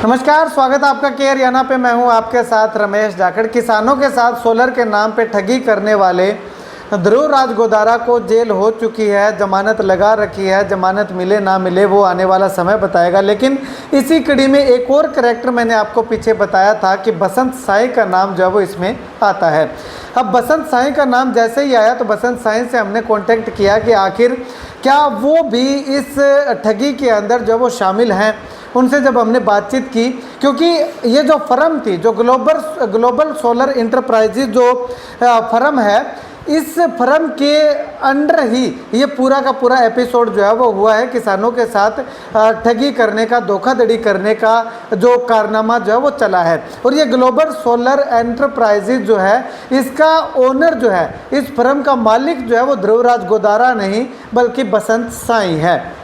नमस्कार, स्वागत है आपका केयर याना पे। मैं हूं आपके साथ रमेश जाखड़। किसानों के साथ सोलर के नाम पे ठगी करने वाले ध्रुव राज गोदारा को जेल हो चुकी है, जमानत लगा रखी है। जमानत मिले ना मिले वो आने वाला समय बताएगा। लेकिन इसी कड़ी में एक और करैक्टर मैंने आपको पीछे बताया था कि बसंत साई का नाम जो है वो इसमें आता है। अब बसंत साई का नाम जैसे ही आया तो बसंत साई से हमने कॉन्टेक्ट किया कि आखिर क्या वो भी इस ठगी के अंदर जो वो शामिल हैं। उनसे जब हमने बातचीत की, क्योंकि ये जो फर्म थी, जो ग्लोबल सोलर इंटरप्राइजेज जो फर्म है, इस फर्म के अंडर ही ये पूरा का पूरा एपिसोड जो है वो हुआ है। किसानों के साथ ठगी करने का, धोखाधड़ी करने का जो कारनामा जो है वो चला है। और ये ग्लोबल सोलर एंटरप्राइजेज जो है, इसका ओनर जो है, इस फर्म का मालिक जो है वो ध्रुव राज गोदारा नहीं बल्कि बसंत साई है।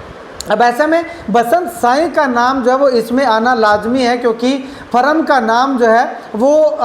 अब ऐसे में बसंत साई का नाम जो है वो इसमें आना लाजमी है, क्योंकि फर्म का नाम जो है वो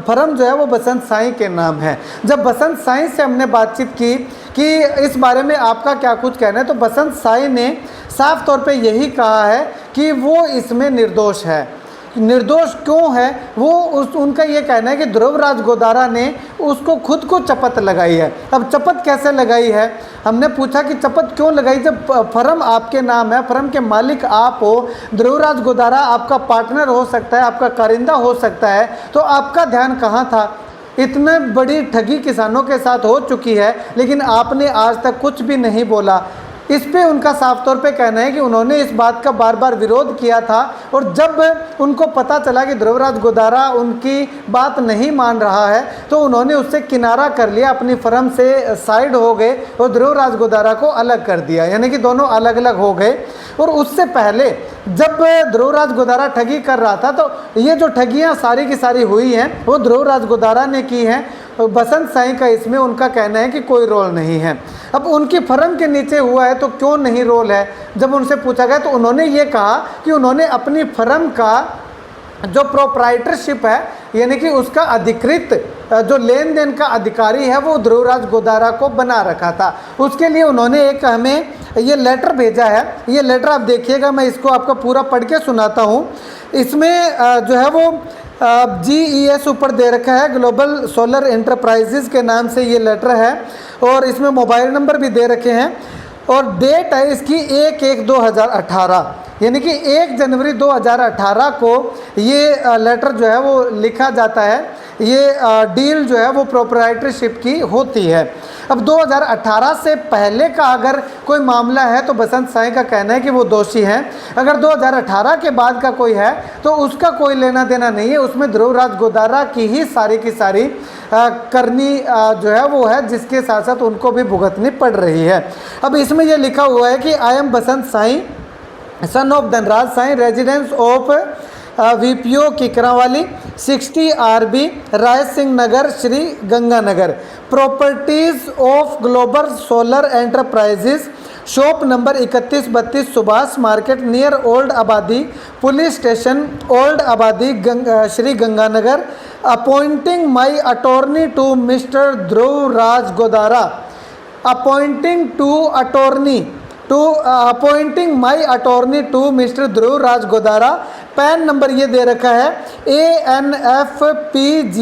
फर्म जो है वो बसंत साई के नाम है। जब बसंत साई से हमने बातचीत की कि इस बारे में आपका क्या कुछ कहना है, तो बसंत साई ने साफ तौर पे यही कहा है कि वो इसमें निर्दोष है। निर्दोष क्यों है वो उनका ये कहना है कि ध्रुव राज गोदारा ने उसको खुद को चपत लगाई है। अब चपत कैसे लगाई है, हमने पूछा कि चपत क्यों लगाई जब फर्म आपके नाम है, फर्म के मालिक आप हो, ध्रुव राज गोदारा आपका पार्टनर हो सकता है, आपका कारिंदा हो सकता है, तो आपका ध्यान कहाँ था। इतने बड़ी ठगी किसानों के साथ हो चुकी है, लेकिन आपने आज तक कुछ भी नहीं बोला। इस पे उनका साफ तौर पे कहना है कि उन्होंने इस बात का बार बार विरोध किया था, और जब उनको पता चला कि ध्रुव राज गोदारा उनकी बात नहीं मान रहा है तो उन्होंने उससे किनारा कर लिया, अपनी फर्म से साइड हो गए और ध्रुव राज गोदारा को अलग कर दिया, यानी कि दोनों अलग अलग हो गए। और उससे पहले जब ध्रुव राज गोदारा ठगी कर रहा था, तो ये जो ठगियाँ सारी की सारी हुई हैं वो ध्रुव राज गोदारा ने की हैं। बसंत साई का इसमें उनका कहना है कि कोई रोल नहीं है। अब उनकी फर्म के नीचे हुआ है तो क्यों नहीं रोल है, जब उनसे पूछा गया तो उन्होंने ये कहा कि उन्होंने अपनी फर्म का जो प्रोप्राइटरशिप है, यानी कि उसका अधिकृत जो लेन देन का अधिकारी है, वो ध्रुव राज गोदारा को बना रखा था। उसके लिए उन्होंने एक हमें ये लेटर भेजा है। ये लेटर आप देखिएगा, मैं इसको आपको पूरा पढ़ के सुनाता हूँ। इसमें जो है वो GES ऊपर दे रखा है, ग्लोबल सोलर एंटरप्राइजेज के नाम से ये लेटर है, और इसमें मोबाइल नंबर भी दे रखे हैं, और डेट है इसकी 1/1/2018, यानी कि 1 जनवरी 2018 को ये लेटर जो है वो लिखा जाता है। ये डील जो है वो प्रोप्राइटरशिप की होती है। अब 2018 से पहले का अगर कोई मामला है तो बसंत साई का कहना है कि वो दोषी हैं। अगर 2018 के बाद का कोई है तो उसका कोई लेना देना नहीं है, उसमें ध्रुव राज गोदारा की ही सारी की सारी करनी जो है वो है, जिसके साथ साथ उनको भी भुगतनी पड़ रही है। अब इसमें यह लिखा हुआ है कि I am Basant Sai, son of Dhanraj Sai, residence of VPO Kikrawali, 60 RB Rai Singh Nagar, Shri Ganganagar, properties of global solar enterprises, shop number 3132 Subhash market near old Abadi police station, old Abadi, Shri Ganganagar, appointing my attorney to mister Dhruv Raj Godara, appointing my attorney to mister Dhruv Raj Godara. PAN number ये दे रखा है ANFPG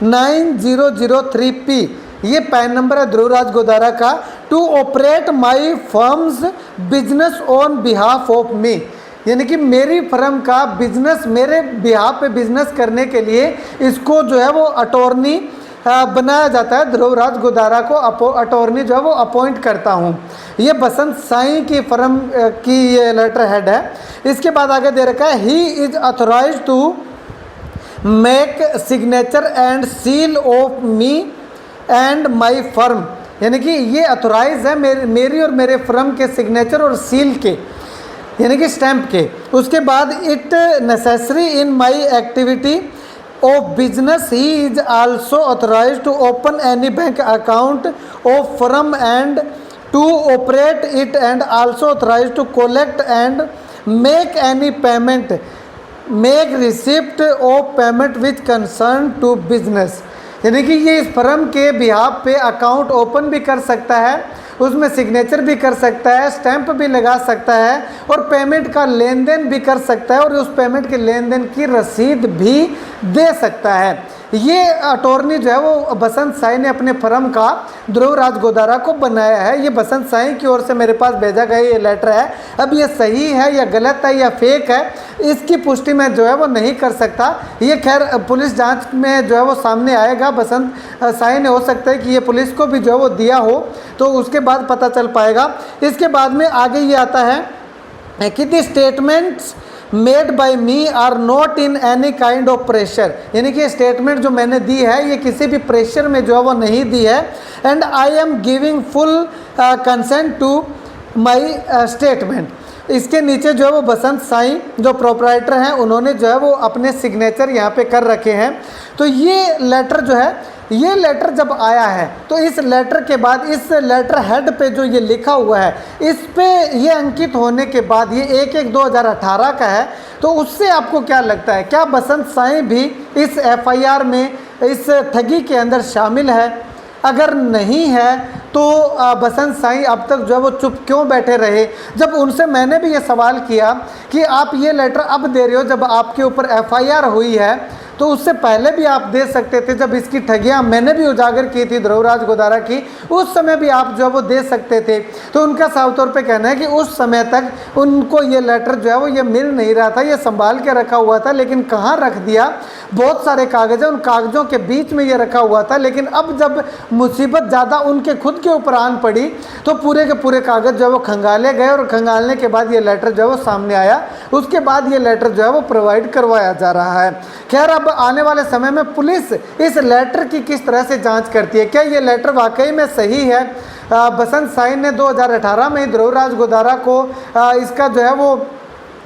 9003P, ये pan number है ध्रुव राज गोदारा का। To operate my firm's business on behalf of me, यानी कि मेरी फर्म का बिजनेस मेरे बिहाफ पे बिजनेस करने के लिए इसको जो है वो अटॉर्नी बनाया जाता है। ध्रुव राज गोदारा को अटॉर्नी जो है वो अपॉइंट करता हूँ। ये बसंत साई की फर्म की ये लेटर हेड है। इसके बाद आगे दे रखा है he is authorised to make signature and seal of me and my firm, यानी कि ये अथोराइज है मेरी और मेरे फर्म के सिग्नेचर और सील के, यानी कि स्टैंप के। उसके बाद it necessary in my activity of business he is also authorized to open any bank account of firm and to operate it, and also authorized to collect and make any payment, make receipt of payment which concern to business, यानी कि ये इस firm के behalf पे account open भी कर सकता है उसमें सिग्नेचर भी कर सकता है, स्टैंप भी लगा सकता है और पेमेंट का लेन देन भी कर सकता है और उस पेमेंट के लेन देन की रसीद भी दे सकता है। ये अटॉर्नी जो है वो बसंत साई ने अपने फर्म का ध्रुवराज गोदारा को बनाया है। ये बसंत साई की ओर से मेरे पास भेजा गया ये लेटर है। अब ये सही है या गलत है या फेक है, इसकी पुष्टि मैं जो है वो नहीं कर सकता। ये खैर पुलिस जांच में जो है वो सामने आएगा। बसंत साई ने हो सकता है कि ये पुलिस को भी जो है वो दिया हो, तो उसके बाद पता चल पाएगा। इसके बाद में आगे ये आता है कि the statements made by me are not in any kind of pressure, यानी कि स्टेटमेंट जो मैंने दी है ये किसी भी प्रेशर में जो है वो नहीं दी है। And I am giving full consent to my statement. इसके नीचे जो है वो बसंत साई जो प्रोपराइटर हैं उन्होंने जो है वो अपने सिग्नेचर यहाँ पे कर रखे हैं। तो ये लेटर जो है, ये लेटर जब आया है तो इस लेटर के बाद इस लेटर हेड पे जो ये लिखा हुआ है, इस पे ये अंकित होने के बाद ये 1/1/2018 का है। तो उससे आपको क्या लगता है, क्या बसंत साई भी इस एफआईआर में, इस ठगी के अंदर शामिल है? अगर नहीं है तो बसंत साई अब तक जो है वो चुप क्यों बैठे रहे? जब उनसे मैंने भी ये सवाल किया कि आप ये लेटर अब दे रहे हो जब आपके ऊपर एफआईआर हुई है, तो उससे पहले भी आप दे सकते थे। जब इसकी ठगियां मैंने भी उजागर की थी ध्रुवराज गोदारा की, उस समय भी आप जो है वो दे सकते थे। तो उनका साफ तौर पे कहना है कि उस समय तक उनको ये लेटर जो है वो ये मिल नहीं रहा था, ये संभाल के रखा हुआ था। लेकिन कहाँ रख दिया, बहुत सारे कागज है, उन कागजों के बीच में ये रखा हुआ था। लेकिन अब जब मुसीबत ज़्यादा उनके खुद के ऊपर आन पड़ी तो पूरे के पूरे कागज जो है वो खंगाले गए और खंगालने के बाद ये लेटर जो है वो सामने आया। उसके बाद ये लेटर जो है वो प्रोवाइड करवाया जा रहा है। खैर, अब आने वाले समय में पुलिस इस लेटर की किस तरह से जांच करती है, क्या ये लेटर वाकई में सही है? बसंत साई ने 2018 में ध्रुवराज गोदारा को इसका जो है वो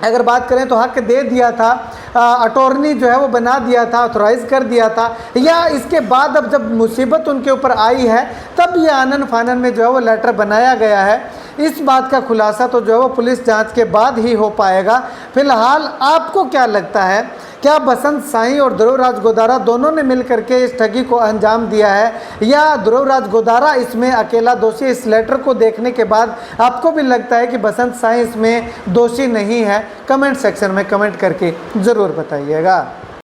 अगर बात करें तो हक दे दिया था, अटॉर्नी जो है वो बना दिया था, ऑथोराइज कर दिया था, या इसके बाद अब जब मुसीबत उनके ऊपर आई है तब ये आनन फानन में जो है वो लेटर बनाया गया है? इस बात का खुलासा तो जो है वो पुलिस जांच के बाद ही हो पाएगा। फिलहाल आपको क्या लगता है, क्या बसंत साई और ध्रुवराज गोदारा दोनों ने मिलकर के इस ठगी को अंजाम दिया है, या ध्रुवराज गोदारा इसमें अकेला दोषी? इस लेटर को देखने के बाद आपको भी लगता है कि बसंत साई इसमें दोषी नहीं है? कमेंट सेक्शन में कमेंट करके ज़रूर बताइएगा।